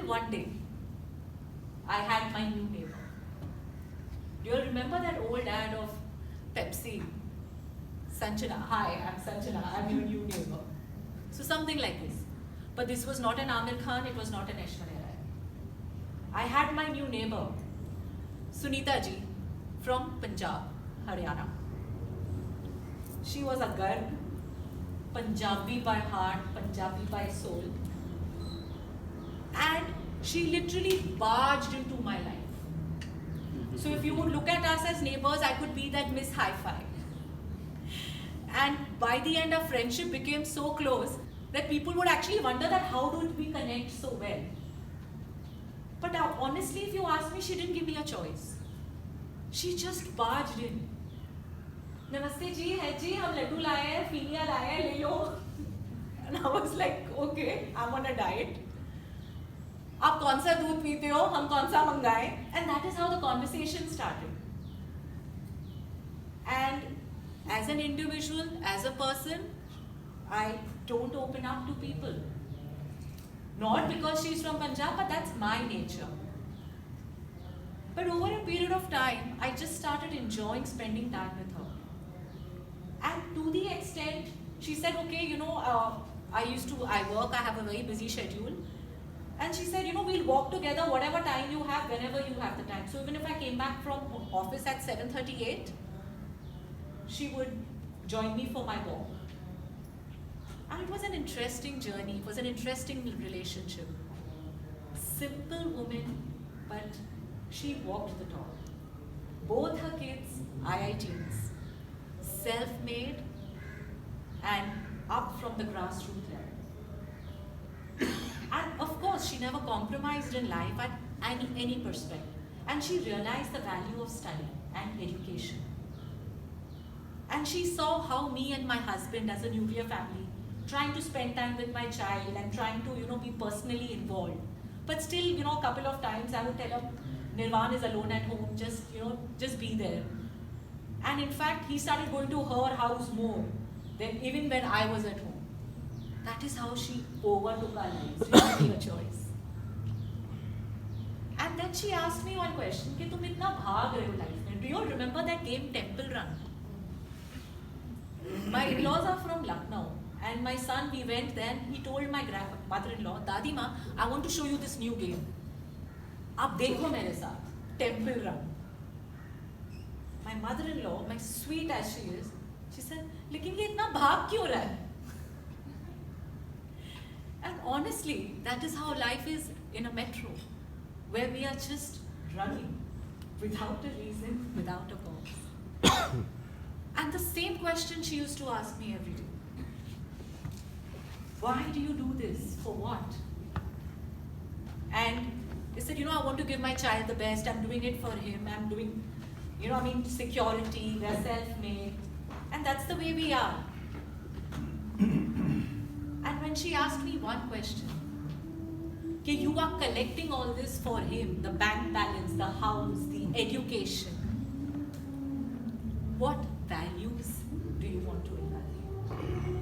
Until one day, I had my new neighbor. Do you remember that old ad of Pepsi? Sanjana, hi, I'm Sanjana, I'm your new neighbor. So something like this. But this was not an Amir Khan, it was not an Aishwarya Rai. I had my new neighbor, Sunita ji, from Punjab, Haryana. She was a Garg, Punjabi by heart, Punjabi by soul. And she literally barged into my life. So if you would look at us as neighbors, I could be that Miss Hi-Fi. And by the end, our friendship became so close that people would actually wonder that how did we connect so well. But honestly, if you ask me, she didn't give me a choice. She just barged in. Namaste ji, hai ji, hum laddu laaye hai, feeniya laaye hai, le lo. And I was like, okay, I'm on a diet. आप कौन सा दूध पीते हो, हम कौन सा मंगाएं? And that is how the conversation started. And as an individual, as a person, I don't open up to people. Not because she's from Punjab, but that's my nature. But over a period of time, I just started enjoying spending time with her. And to the extent, she said, okay, I work, I have a very busy schedule. And she said, we'll walk together whatever time you have, whenever you have the time. So even if I came back from office at 7:38, she would join me for my walk. And it was an interesting journey, it was an interesting relationship. Simple woman, but she walked the talk. Both her kids, IITs, self-made and up from the grassroots level. And of course, she never compromised in life at any perspective. And she realized the value of study and education. And she saw how me and my husband as a nuclear family, trying to spend time with my child and trying to, be personally involved. But still, a couple of times I would tell her, Nirvan is alone at home, just be there. And in fact, he started going to her house more than even when I was at home. That is how she overtook our lives. She didn't make a choice. And then she asked me one question, कि तुम इतना भाग रहे हो life में? Do you all remember that game Temple Run? My in-laws are from Lucknow, and my son, we went then, he told my mother-in-law, Dadi Ma, I want to show you this new game. आप देखो मेरे साथ, Temple Run. My mother-in-law, my sweet as she is, she said, लेकिन ये इतना भाग क्यों रहा है? And honestly, that is how life is in a metro, where we are just running without a reason, without a cause. And the same question she used to ask me every day. Why do you do this? For what? And I said, I want to give my child the best. I'm doing it for him. I'm doing, security. We're self-made. And that's the way we are. And when she asked me one question, okay, you are collecting all this for him, the bank balance, the house, the education. What values do you want to inculcate?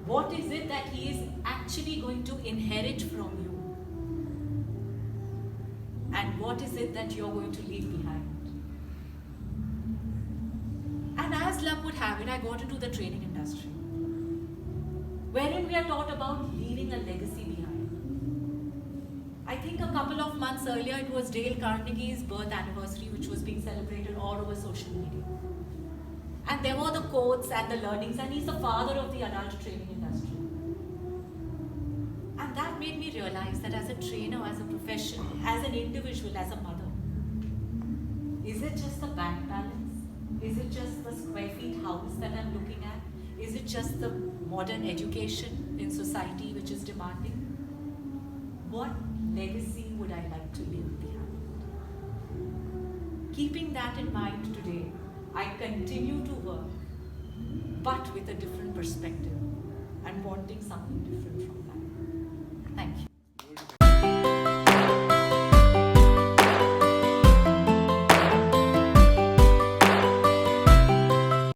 What is it that he is actually going to inherit from you? And what is it that you're going to leave behind? And as luck would have it, I got into the training industry, wherein we are taught about leaving a legacy behind. I think a couple of months earlier, it was Dale Carnegie's birth anniversary, which was being celebrated all over social media. And there were the quotes and the learnings, and he's the father of the adult training industry. And that made me realize that as a trainer, as a professional, as an individual, as a mother, is it just the bank balance? Is it just the square feet house that I'm looking at? Is it just the modern education in society which is demanding? What legacy would I like to leave behind? Keeping that in mind today, I continue to work, but with a different perspective and wanting something different from that.